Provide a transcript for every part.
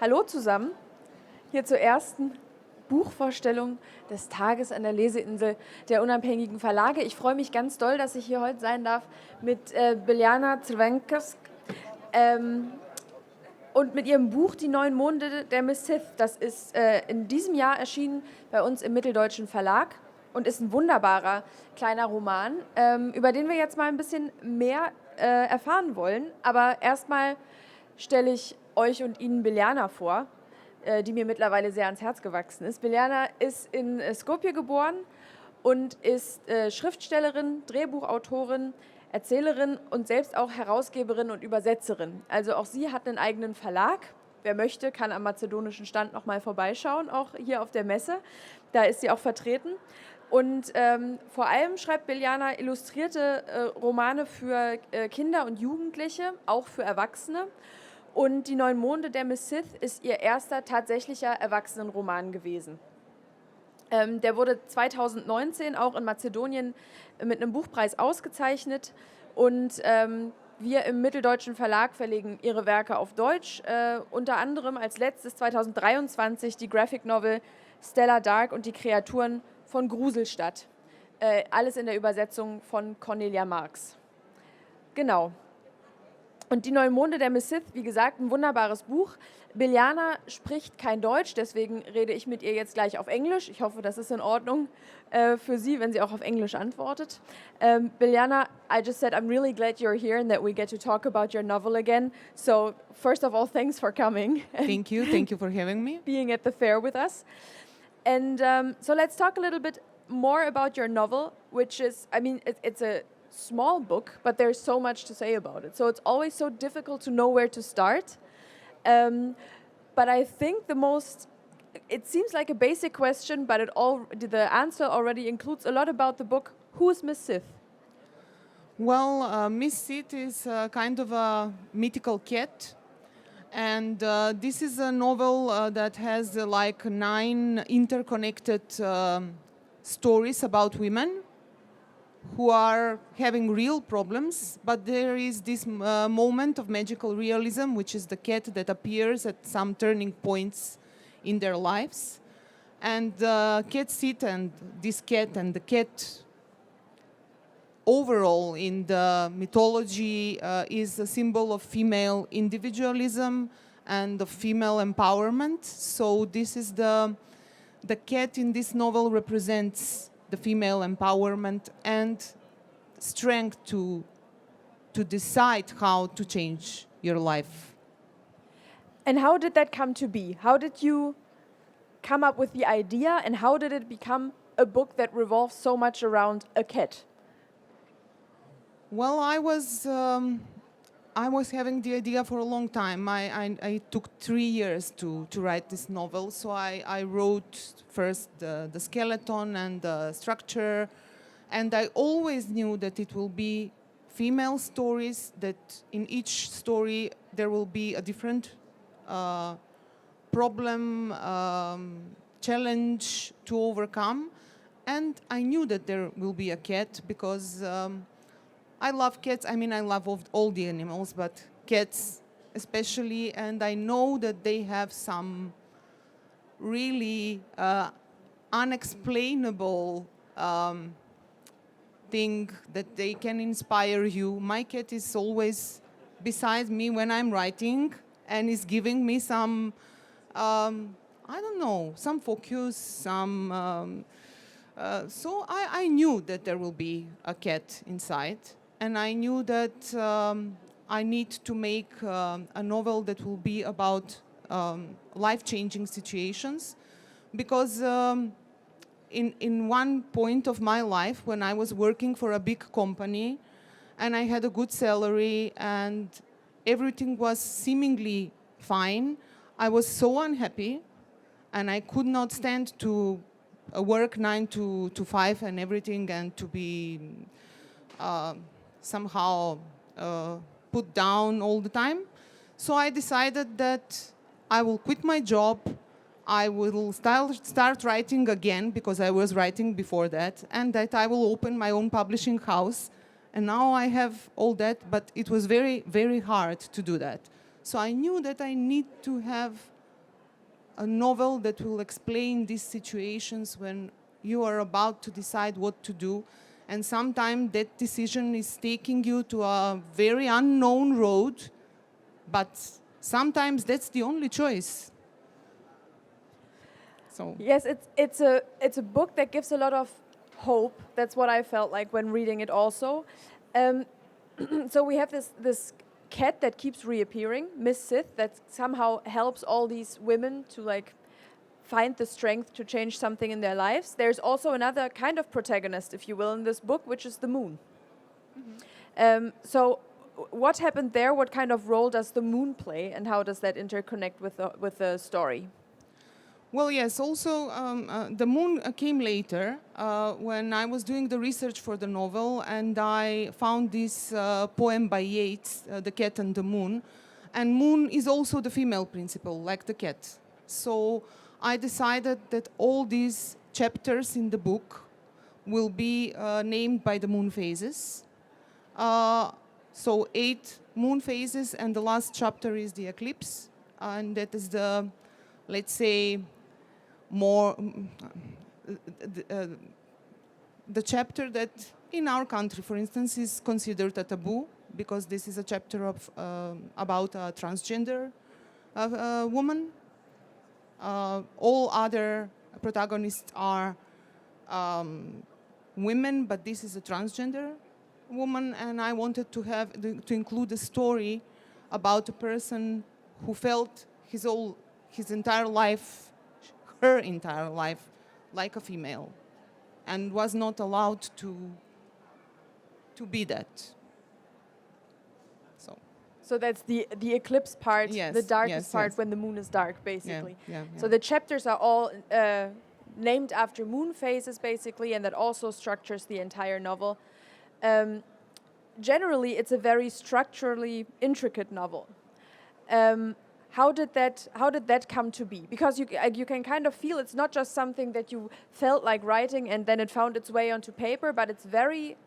Hallo zusammen, hier zur ersten Buchvorstellung des Tages an der Leseinsel der unabhängigen Verlage. Ich freue mich ganz doll, dass ich hier heute sein darf mit Biljana Crvenkovska und mit ihrem Buch Die neun Monde der Sith. Das ist in diesem Jahr erschienen bei uns im Mitteldeutschen Verlag und ist ein wunderbarer kleiner Roman, über den wir jetzt mal ein bisschen mehr erfahren wollen. Aber erstmal stelle ich euch und Ihnen Biljana vor, die mir mittlerweile sehr ans Herz gewachsen ist. Biljana ist in Skopje geboren und ist Schriftstellerin, Drehbuchautorin, Erzählerin und selbst auch Herausgeberin und Übersetzerin. Also auch sie hat einen eigenen Verlag. Wer möchte, kann am mazedonischen Stand noch mal vorbeischauen, auch hier auf der Messe. Da ist sie auch vertreten. Und vor allem schreibt Biljana illustrierte Romane für Kinder und Jugendliche, auch für Erwachsene. Und Die neun Monde der Sith ist ihr erster tatsächlicher Erwachsenenroman gewesen. Der wurde 2019 auch in Mazedonien mit einem Buchpreis ausgezeichnet. Und wir im Mitteldeutschen Verlag verlegen ihre Werke auf Deutsch. Unter anderem als letztes 2023 die Graphic Novel Stella Dark und die Kreaturen von Gruselstadt. Alles in der Übersetzung von Cornelia Marx. Genau. Und Die neun Monde der Sith, wie gesagt, ein wunderbares Buch. Biljana spricht kein Deutsch, deswegen rede ich mit ihr jetzt gleich auf Englisch. Ich hoffe, das ist in Ordnung für sie, wenn sie auch auf Englisch antwortet. Biljana, I just said I'm really glad you're here and that we get to talk about your novel again. So first of all, thanks for coming. Thank you for having me. Being at the fair with us. And so let's talk a little bit more about your novel, which is, I mean, it's a small book, but there's so much to say about it. So it's always so difficult to know where to start. But I think it seems like a basic question, but the answer already includes a lot about the book. Who is Miss Sith? Well, Miss Sith is kind of a mythical cat. And this is a novel that has like 9 interconnected stories about women who are having real problems, but there is this moment of magical realism, which is the cat that appears at some turning points in their lives. And cat Sith and this cat and the cat overall in the mythology is a symbol of female individualism and of female empowerment. So this is the cat in this novel represents the female empowerment and strength to decide how to change your life. And how did that come to be? How did you come up with the idea, and how did it become a book that revolves so much around a cat? Well, I was having the idea for a long time. I took 3 years to write this novel. So I wrote first the skeleton and the structure, and I always knew that it will be female stories, that in each story there will be a different problem, challenge to overcome. And I knew that there will be a cat because I love cats. I mean, I love all the animals, but cats especially. And I know that they have some really unexplainable thing that they can inspire you. My cat is always beside me when I'm writing and is giving me some, I don't know, some focus, some... So I knew that there will be a cat inside. And I knew that I need to make a novel that will be about life-changing situations, because in one point of my life, when I was working for a big company and I had a good salary and everything was seemingly fine, I was so unhappy and I could not stand to work 9 to 5 and everything, and to be somehow put down all the time. So I decided that I will quit my job, I will start writing again, because I was writing before that, and that I will open my own publishing house. And now I have all that, but it was very, very hard to do that. So I knew that I need to have a novel that will explain these situations when you are about to decide what to do. And sometimes that decision is taking you to a very unknown road, but sometimes that's the only choice. So Yes, it's a book that gives a lot of hope. That's what I felt like when reading it also. So we have this cat that keeps reappearing, Miss Sith, that somehow helps all these women to like find the strength to change something in their lives. There's also another kind of protagonist, if you will, in this book, which is the moon. So what happened there? What kind of role does the moon play, and how does that interconnect with the story? well, yes, also the moon came later when I was doing the research for the novel, and I found this poem by Yeats, The Cat and the Moon. And moon is also the female principle, like the cat. So I decided that all these chapters in the book will be named by the moon phases. So 8 moon phases, and the last chapter is the eclipse. And that is the, let's say, more the chapter that in our country, for instance, is considered a taboo, because this is a chapter of about a transgender woman. All other protagonists are women, but this is a transgender woman, and I wanted to have to include a story about a person who felt his entire life, her entire life, like a female, and was not allowed to be that. So that's the eclipse part, Yes, the darkest yes, part yes. when the moon is dark, basically. Yeah. So the chapters are all named after moon phases, basically, and that also structures the entire novel. Generally, it's a very structurally intricate novel. How did that come to be? Because you can kind of feel it's not just something that you felt like writing and then it found its way onto paper, but it's very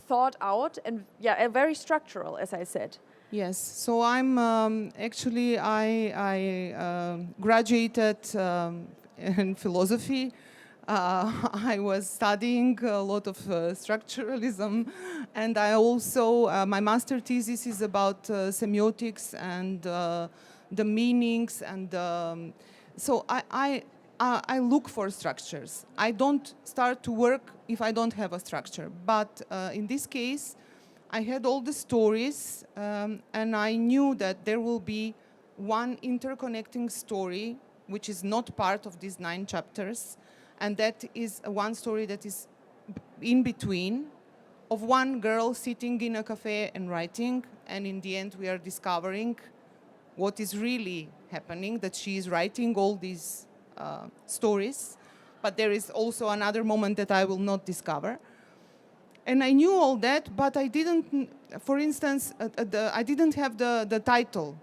thought out and very structural, as I said. Yes, so I'm actually I graduated in philosophy. I was studying a lot of structuralism, and I also my master thesis is about semiotics and the meanings, and so I look for structures. I don't start to work if I don't have a structure. But in this case, I had all the stories, and I knew that there will be one interconnecting story, which is not part of these 9 chapters, and that is one story that is in between, of one girl sitting in a cafe and writing, and in the end we are discovering what is really happening, that she is writing all these stories, but there is also another moment that I will not discover. And I knew all that, but I didn't, for instance, I didn't have the title.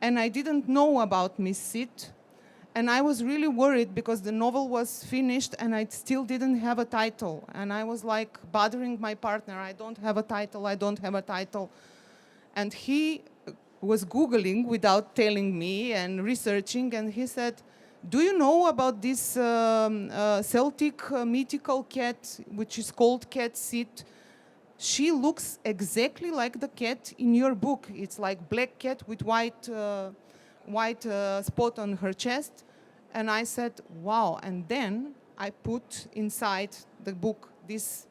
And I didn't know about Miss Sith. And I was really worried because the novel was finished and I still didn't have a title. And I was like bothering my partner, I don't have a title, I don't have a title. And he was Googling without telling me and researching, and he said, do you know about this Celtic mythical cat, which is called Cat Sith? She looks exactly like the cat in your book. It's like black cat with white spot on her chest. And I said, wow. And then I put inside the book this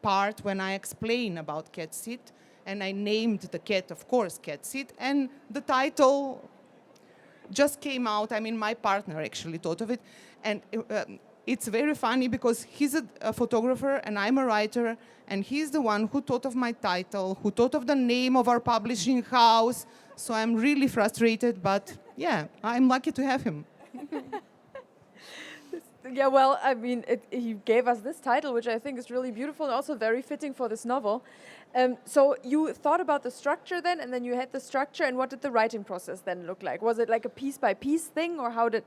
part when I explain about Cat Sith, and I named the cat, of course, Cat Sith, and the title just came out. I mean, my partner actually thought of it. And it's very funny because he's a photographer and I'm a writer, and he's the one who thought of my title, who thought of the name of our publishing house. So I'm really frustrated, but yeah, I'm lucky to have him. Yeah, well, I mean, he gave us this title, which I think is really beautiful and also very fitting for this novel. So you thought about the structure then, and then you had the structure, and what did the writing process then look like? Was it like a piece-by-piece thing, or how did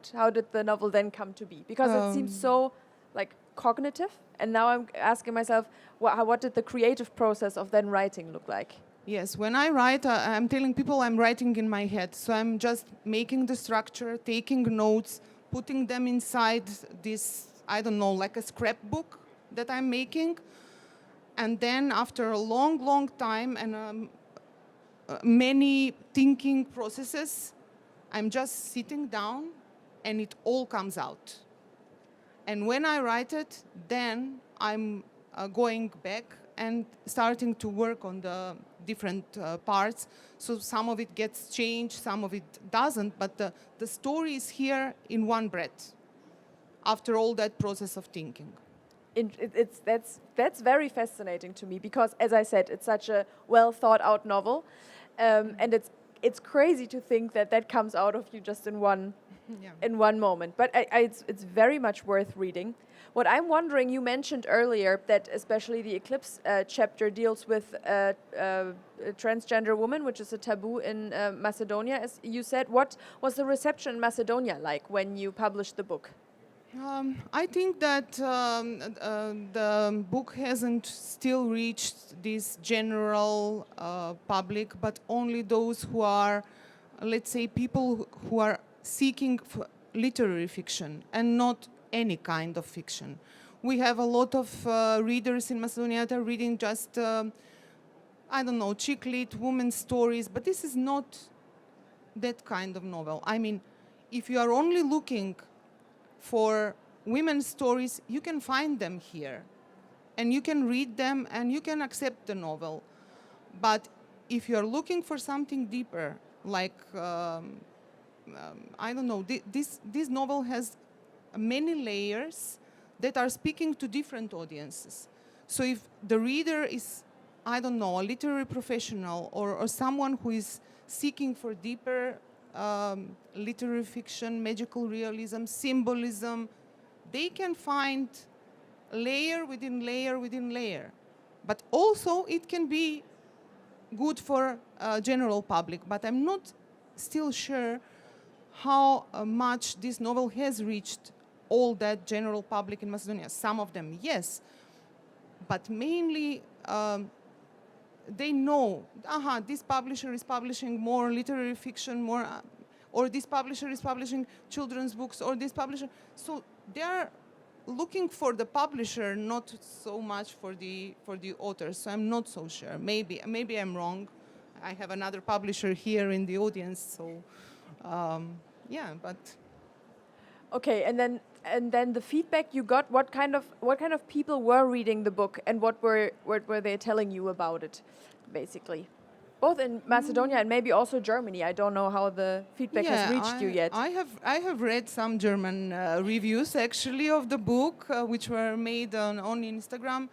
the novel then come to be? Because it seems so like cognitive, and now I'm asking myself, what did the creative process of then writing look like? Yes, when I write, I'm telling people I'm writing in my head. So I'm just making the structure, taking notes, putting them inside this, I don't know, like a scrapbook that I'm making. And then after a long, long time and many thinking processes, I'm just sitting down and it all comes out. And when I write it, then I'm going back and starting to work on the different parts. So some of it gets changed, some of it doesn't, but the story is here in one breath after all that process of thinking. That's very fascinating to me because, as I said, it's such a well thought out novel, and it's crazy to think that comes out of you just in one moment. But it's very much worth reading. What I'm wondering, you mentioned earlier that especially the Eclipse chapter deals with a transgender woman, which is a taboo in Macedonia, as you said. What was the reception in Macedonia like when you published the book? I think that the book hasn't still reached this general public, but only those who are, let's say, people who are seeking for literary fiction and not any kind of fiction. We have a lot of readers in Macedonia that are reading just, I don't know, chick lit, women's stories, but this is not that kind of novel. I mean, if you are only looking for women's stories, you can find them here. And you can read them and you can accept the novel. But if you're looking for something deeper, like, I don't know, this novel has many layers that are speaking to different audiences. So if the reader is, I don't know, a literary professional or someone who is seeking for deeper literary fiction, magical realism, symbolism, they can find layer within layer within layer. But also it can be good for general public, but I'm not still sure how much this novel has reached all that general public in Macedonia. Some of them, yes, but mainly they know, this publisher is publishing more literary fiction, more, or this publisher is publishing children's books, or this publisher. So they are looking for the publisher, not so much for the author. So I'm not so sure. Maybe I'm wrong. I have another publisher here in the audience. So yeah, but okay, and then the feedback you got. What kind of people were reading the book, and what were they telling you about it, basically? Both in Macedonia and maybe also Germany. I don't know how the feedback has reached you yet. I have read some German reviews actually of the book, which were made on Instagram,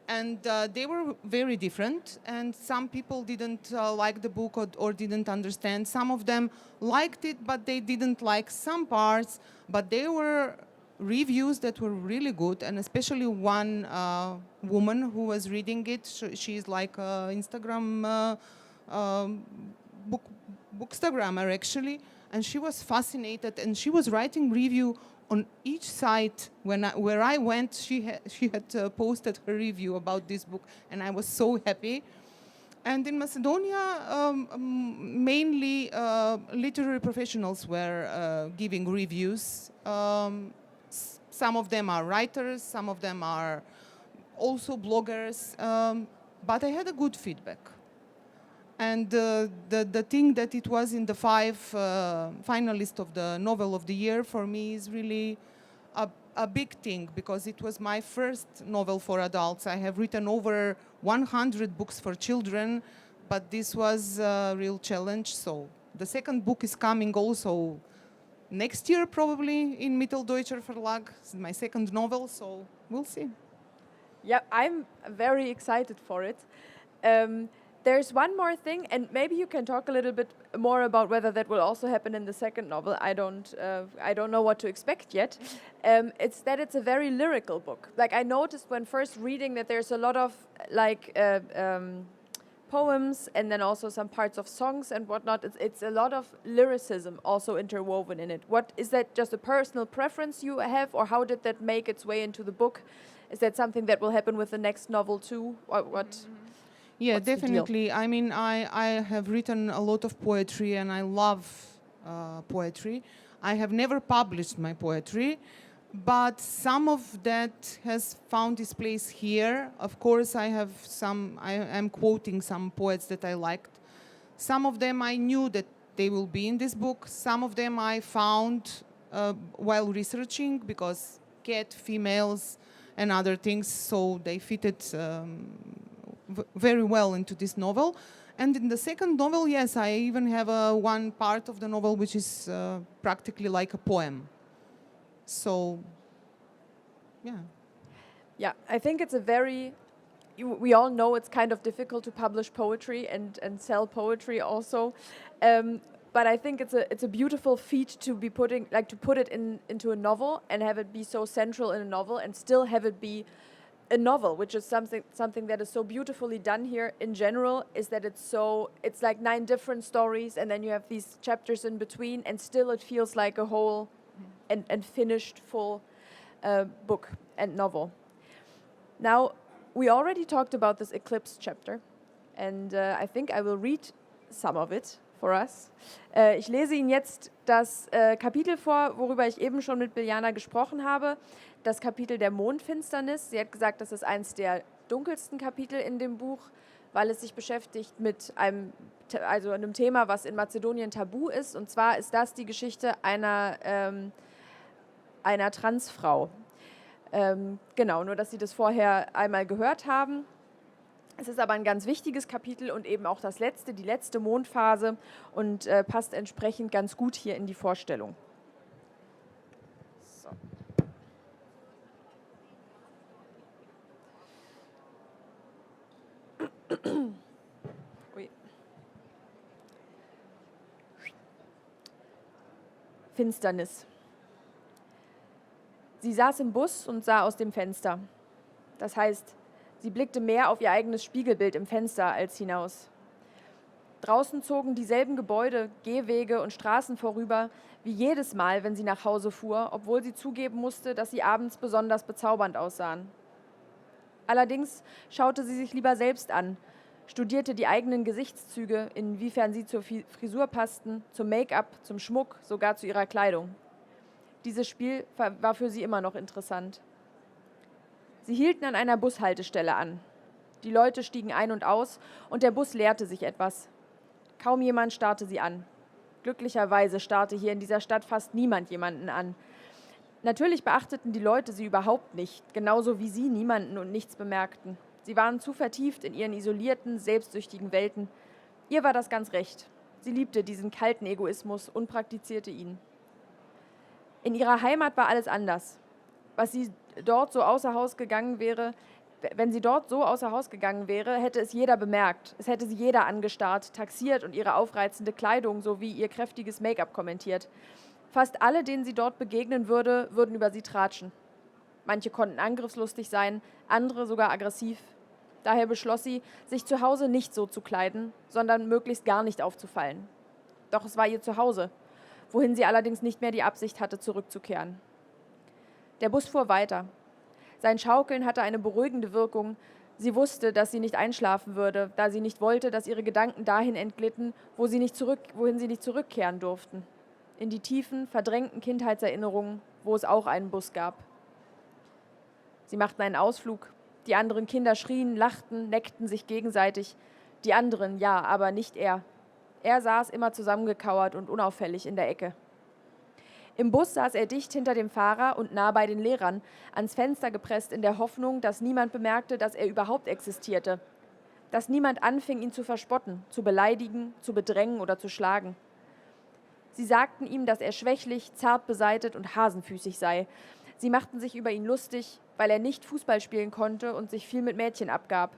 and they were very different. And some people didn't like the book or didn't understand. Some of them liked it, but they didn't like some parts. But they were reviews that were really good, and especially one woman who was reading it. She's like Instagram. Bookstagrammer actually, and she was fascinated, and she was writing review on each site. Where I went, she had posted her review about this book, and I was so happy. And in Macedonia, mainly literary professionals were giving reviews. Some of them are writers, some of them are also bloggers, but I had a good feedback. And the thing that it was in the 5 finalists of the Novel of the Year for me is really a big thing, because it was my first novel for adults. I have written over 100 books for children, but this was a real challenge. So the second book is coming also next year, probably, in Mitteldeutscher Verlag. It's my second novel, so we'll see. Yeah, I'm very excited for it. There's one more thing, and maybe you can talk a little bit more about whether that will also happen in the second novel. I don't know what to expect yet. It's a very lyrical book. Like, I noticed when first reading that there's a lot of poems and then also some parts of songs and whatnot. It's a lot of lyricism also interwoven in it. What is that? Just a personal preference you have, or how did that make its way into the book? Is that something that will happen with the next novel too, or what? Yeah, What's the deal? definitely. I mean, I have written a lot of poetry and I love poetry. I have never published my poetry, but some of that has found its place here. Of course, I am quoting some poets that I liked. Some of them I knew that they will be in this book. Some of them I found while researching because cat, females, and other things, so they fitted very well into this novel. And in the second novel, yes, I even have one part of the novel which is practically like a poem. So, yeah. Yeah, I think it's a very, we all know it's kind of difficult to publish poetry and sell poetry also. But I think it's a beautiful feat to be put it into a novel and have it be so central in a novel and still have it be a novel, which is something that is so beautifully done here in general, is that it's like 9 different stories and then you have these chapters in between and still it feels like a whole and finished full book and novel. Now, we already talked about this eclipse chapter and I think I will read some of it for us. Ich lese Ihnen jetzt das Kapitel vor, worüber ich eben schon mit Biljana gesprochen habe, das Kapitel der Mondfinsternis. Sie hat gesagt, das ist eines der dunkelsten Kapitel in dem Buch, weil es sich beschäftigt mit einem Thema, was in Mazedonien tabu ist. Und zwar ist das die Geschichte einer Transfrau. Genau, nur dass Sie das vorher einmal gehört haben. Es ist aber ein ganz wichtiges Kapitel und eben auch die letzte Mondphase und passt entsprechend ganz gut hier in die Vorstellung. So. Ui. Finsternis. Sie saß im Bus und sah aus dem Fenster. Das heißt, sie blickte mehr auf ihr eigenes Spiegelbild im Fenster als hinaus. Draußen zogen dieselben Gebäude, Gehwege und Straßen vorüber, wie jedes Mal, wenn sie nach Hause fuhr, obwohl sie zugeben musste, dass sie abends besonders bezaubernd aussahen. Allerdings schaute sie sich lieber selbst an, studierte die eigenen Gesichtszüge, inwiefern sie zur Frisur passten, zum Make-up, zum Schmuck, sogar zu ihrer Kleidung. Dieses Spiel war für sie immer noch interessant. Sie hielten an einer Bushaltestelle an. Die Leute stiegen ein und aus und der Bus leerte sich etwas. Kaum jemand starrte sie an. Glücklicherweise starrte hier in dieser Stadt fast niemand jemanden an. Natürlich beachteten die Leute sie überhaupt nicht, genauso wie sie niemanden und nichts bemerkten. Sie waren zu vertieft in ihren isolierten, selbstsüchtigen Welten. Ihr war das ganz recht. Sie liebte diesen kalten Egoismus und praktizierte ihn. In ihrer Heimat war alles anders. Wenn sie dort so außer Haus gegangen wäre, hätte es jeder bemerkt. Es hätte sie jeder angestarrt, taxiert und ihre aufreizende Kleidung sowie ihr kräftiges Make-up kommentiert. Fast alle, denen sie dort begegnen würde, würden über sie tratschen. Manche konnten angriffslustig sein, andere sogar aggressiv. Daher beschloss sie, sich zu Hause nicht so zu kleiden, sondern möglichst gar nicht aufzufallen. Doch es war ihr Zuhause, wohin sie allerdings nicht mehr die Absicht hatte, zurückzukehren. Der Bus fuhr weiter. Sein Schaukeln hatte eine beruhigende Wirkung. Sie wusste, dass sie nicht einschlafen würde, da sie nicht wollte, dass ihre Gedanken dahin entglitten, wohin sie nicht zurückkehren durften. In die tiefen, verdrängten Kindheitserinnerungen, wo es auch einen Bus gab. Sie machten einen Ausflug. Die anderen Kinder schrien, lachten, neckten sich gegenseitig. Die anderen, ja, aber nicht er. Er saß immer zusammengekauert und unauffällig in der Ecke. Im Bus saß er dicht hinter dem Fahrer und nah bei den Lehrern, ans Fenster gepresst in der Hoffnung, dass niemand bemerkte, dass er überhaupt existierte. Dass niemand anfing, ihn zu verspotten, zu beleidigen, zu bedrängen oder zu schlagen. Sie sagten ihm, dass er schwächlich, zart beseitet und hasenfüßig sei. Sie machten sich über ihn lustig, weil er nicht Fußball spielen konnte und sich viel mit Mädchen abgab.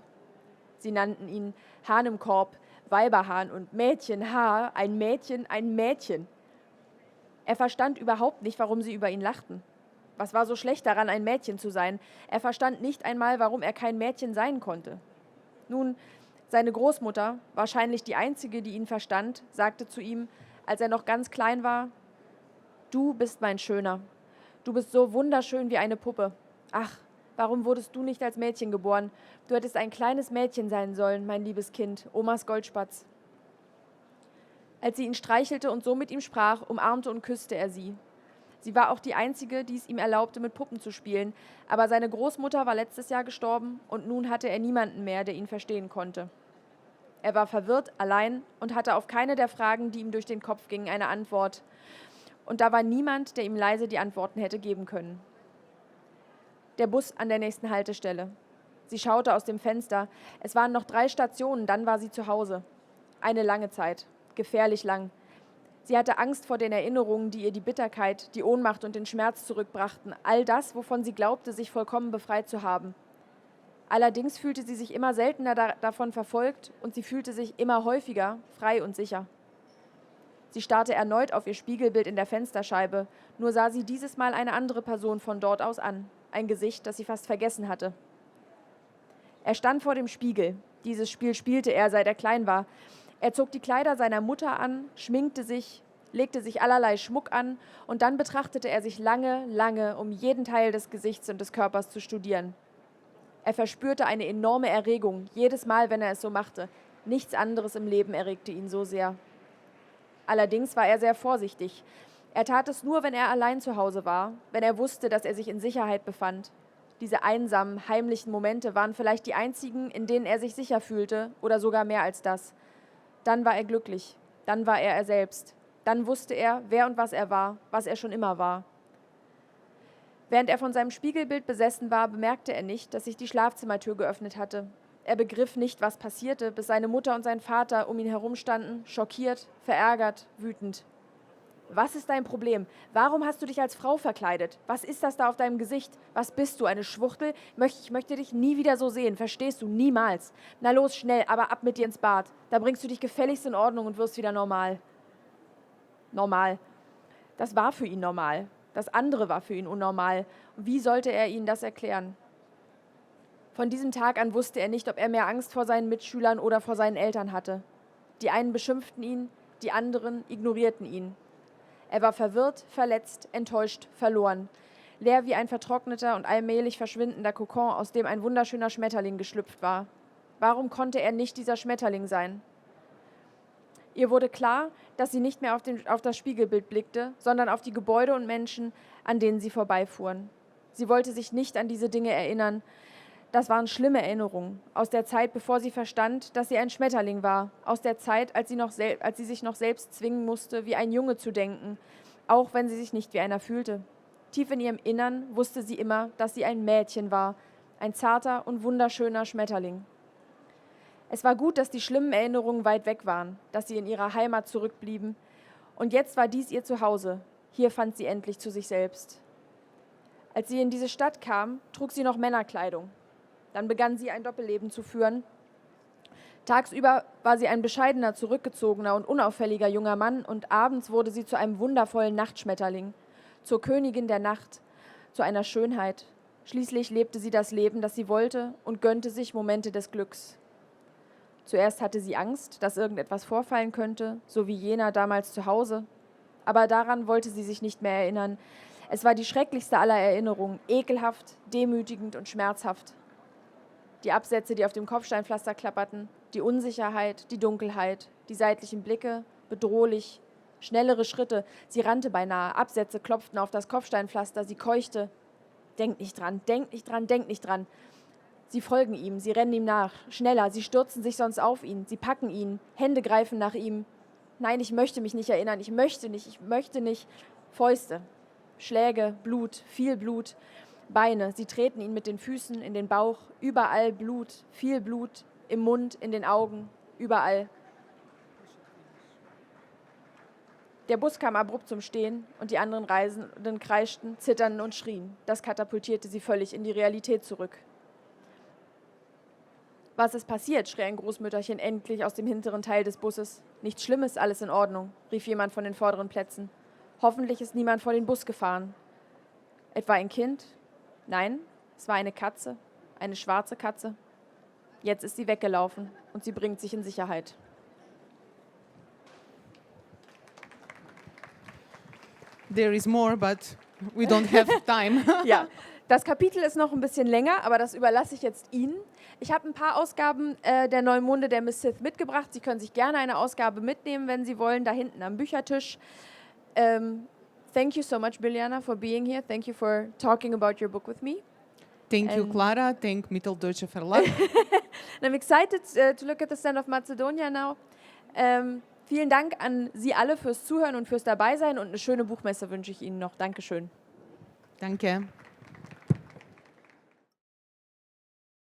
Sie nannten ihn Hahn im Korb, Weiberhahn und Mädchenhaar, ein Mädchen, ein Mädchen. Er verstand überhaupt nicht, warum sie über ihn lachten. Was war so schlecht daran, ein Mädchen zu sein? Er verstand nicht einmal, warum er kein Mädchen sein konnte. Nun, seine Großmutter, wahrscheinlich die einzige, die ihn verstand, sagte zu ihm, als er noch ganz klein war: Du bist mein Schöner. Du bist so wunderschön wie eine Puppe. Ach, Warum wurdest du nicht als Mädchen geboren? Du hättest ein kleines Mädchen sein sollen, mein liebes Kind, Omas Goldspatz. Als sie ihn streichelte und so mit ihm sprach, umarmte und küsste er sie. Sie war auch die Einzige, die es ihm erlaubte, mit Puppen zu spielen, aber seine Großmutter war letztes Jahr gestorben und nun hatte er niemanden mehr, der ihn verstehen konnte. Er war verwirrt, allein und hatte auf keine der Fragen, die ihm durch den Kopf gingen, eine Antwort. Und da war niemand, der ihm leise die Antworten hätte geben können. Der Bus an der nächsten Haltestelle. Sie schaute aus dem Fenster. Es waren noch 3 Stationen, dann war sie zu Hause. Eine lange Zeit, gefährlich lang. Sie hatte Angst vor den Erinnerungen, die ihr die Bitterkeit, die Ohnmacht und den Schmerz zurückbrachten. All das, wovon sie glaubte, sich vollkommen befreit zu haben. Allerdings fühlte sie sich immer seltener davon verfolgt und sie fühlte sich immer häufiger frei und sicher. Sie starrte erneut auf ihr Spiegelbild in der Fensterscheibe, nur sah sie dieses Mal eine andere Person von dort aus an. Ein Gesicht, das sie fast vergessen hatte. Er stand vor dem Spiegel. Dieses Spiel spielte er, seit er klein war. Er zog die Kleider seiner Mutter an, schminkte sich, legte sich allerlei Schmuck an und dann betrachtete er sich lange, lange, um jeden Teil des Gesichts und des Körpers zu studieren. Er verspürte eine enorme Erregung, jedes Mal, wenn er es so machte. Nichts anderes im Leben erregte ihn so sehr. Allerdings war er sehr vorsichtig. Er tat es nur, wenn er allein zu Hause war, wenn er wusste, dass er sich in Sicherheit befand. Diese einsamen, heimlichen Momente waren vielleicht die einzigen, in denen er sich sicher fühlte oder sogar mehr als das. Dann war er glücklich, dann war er selbst. Dann wusste er, wer und was er war, was er schon immer war. Während er von seinem Spiegelbild besessen war, bemerkte er nicht, dass sich die Schlafzimmertür geöffnet hatte. Er begriff nicht, was passierte, bis seine Mutter und sein Vater um ihn herum standen, schockiert, verärgert, wütend. Was ist dein Problem? Warum hast du dich als Frau verkleidet? Was ist das da auf deinem Gesicht? Was bist du, eine Schwuchtel? Ich möchte dich nie wieder so sehen, verstehst du? Niemals. Na los, schnell, aber ab mit dir ins Bad. Da bringst du dich gefälligst in Ordnung und wirst wieder normal. Normal. Das war für ihn normal. Das andere war für ihn unnormal. Wie sollte er ihnen das erklären? Von diesem Tag an wusste er nicht, ob er mehr Angst vor seinen Mitschülern oder vor seinen Eltern hatte. Die einen beschimpften ihn, die anderen ignorierten ihn. Er war verwirrt, verletzt, enttäuscht, verloren. Leer wie ein vertrockneter und allmählich verschwindender Kokon, aus dem ein wunderschöner Schmetterling geschlüpft war. Warum konnte er nicht dieser Schmetterling sein? Ihr wurde klar, dass sie nicht mehr auf das Spiegelbild blickte, sondern auf die Gebäude und Menschen, an denen sie vorbeifuhren. Sie wollte sich nicht an diese Dinge erinnern. Das waren schlimme Erinnerungen, aus der Zeit, bevor sie verstand, dass sie ein Schmetterling war, aus der Zeit, als sie sich noch selbst zwingen musste, wie ein Junge zu denken, auch wenn sie sich nicht wie einer fühlte. Tief in ihrem Innern wusste sie immer, dass sie ein Mädchen war, ein zarter und wunderschöner Schmetterling. Es war gut, dass die schlimmen Erinnerungen weit weg waren, dass sie in ihrer Heimat zurückblieben. Und jetzt war dies ihr Zuhause. Hier fand sie endlich zu sich selbst. Als sie in diese Stadt kam, trug sie noch Männerkleidung. Dann begann sie ein Doppelleben zu führen. Tagsüber war sie ein bescheidener, zurückgezogener und unauffälliger junger Mann und abends wurde sie zu einem wundervollen Nachtschmetterling, zur Königin der Nacht, zu einer Schönheit. Schließlich lebte sie das Leben, das sie wollte und gönnte sich Momente des Glücks. Zuerst hatte sie Angst, dass irgendetwas vorfallen könnte, so wie jener damals zu Hause. Aber daran wollte sie sich nicht mehr erinnern. Es war die schrecklichste aller Erinnerungen, ekelhaft, demütigend und schmerzhaft. Die Absätze, die auf dem Kopfsteinpflaster klapperten, die Unsicherheit, die Dunkelheit, die seitlichen Blicke, bedrohlich, schnellere Schritte. Sie rannte beinahe, Absätze klopften auf das Kopfsteinpflaster, sie keuchte. Denk nicht dran, denk nicht dran, denk nicht dran. Sie folgen ihm, sie rennen ihm nach, schneller, sie stürzen sich sonst auf ihn, sie packen ihn, Hände greifen nach ihm. Nein, ich möchte mich nicht erinnern, ich möchte nicht. Fäuste, Schläge, Blut, viel Blut. Beine, sie treten ihn mit den Füßen in den Bauch, überall Blut, viel Blut, im Mund, in den Augen, überall. Der Bus kam abrupt zum Stehen und die anderen Reisenden kreischten, zitterten und schrien. Das katapultierte sie völlig in die Realität zurück. Was ist passiert? Schrie ein Großmütterchen endlich aus dem hinteren Teil des Busses. Nichts Schlimmes, alles in Ordnung, rief jemand von den vorderen Plätzen. Hoffentlich ist niemand vor den Bus gefahren. Etwa ein Kind? Nein, es war eine Katze, eine schwarze Katze. Jetzt ist sie weggelaufen und sie bringt sich in Sicherheit. There is more, but we don't have time. Ja, Das Kapitel ist noch ein bisschen länger, aber das überlasse ich jetzt Ihnen. Ich habe ein paar Ausgaben der neun Monde der Miss Sith mitgebracht. Sie können sich gerne eine Ausgabe mitnehmen, wenn Sie wollen, da hinten am Büchertisch. Thank you so much, Biljana, for being here. Thank you for talking about your book with me. Thank you, Klara. Thank Mitteldeutscher Verlag. I'm excited to look at the stand of Macedonia now. Vielen Dank an Sie alle fürs Zuhören und fürs Dabeisein und eine schöne Buchmesse wünsche ich Ihnen noch. Dankeschön. Danke.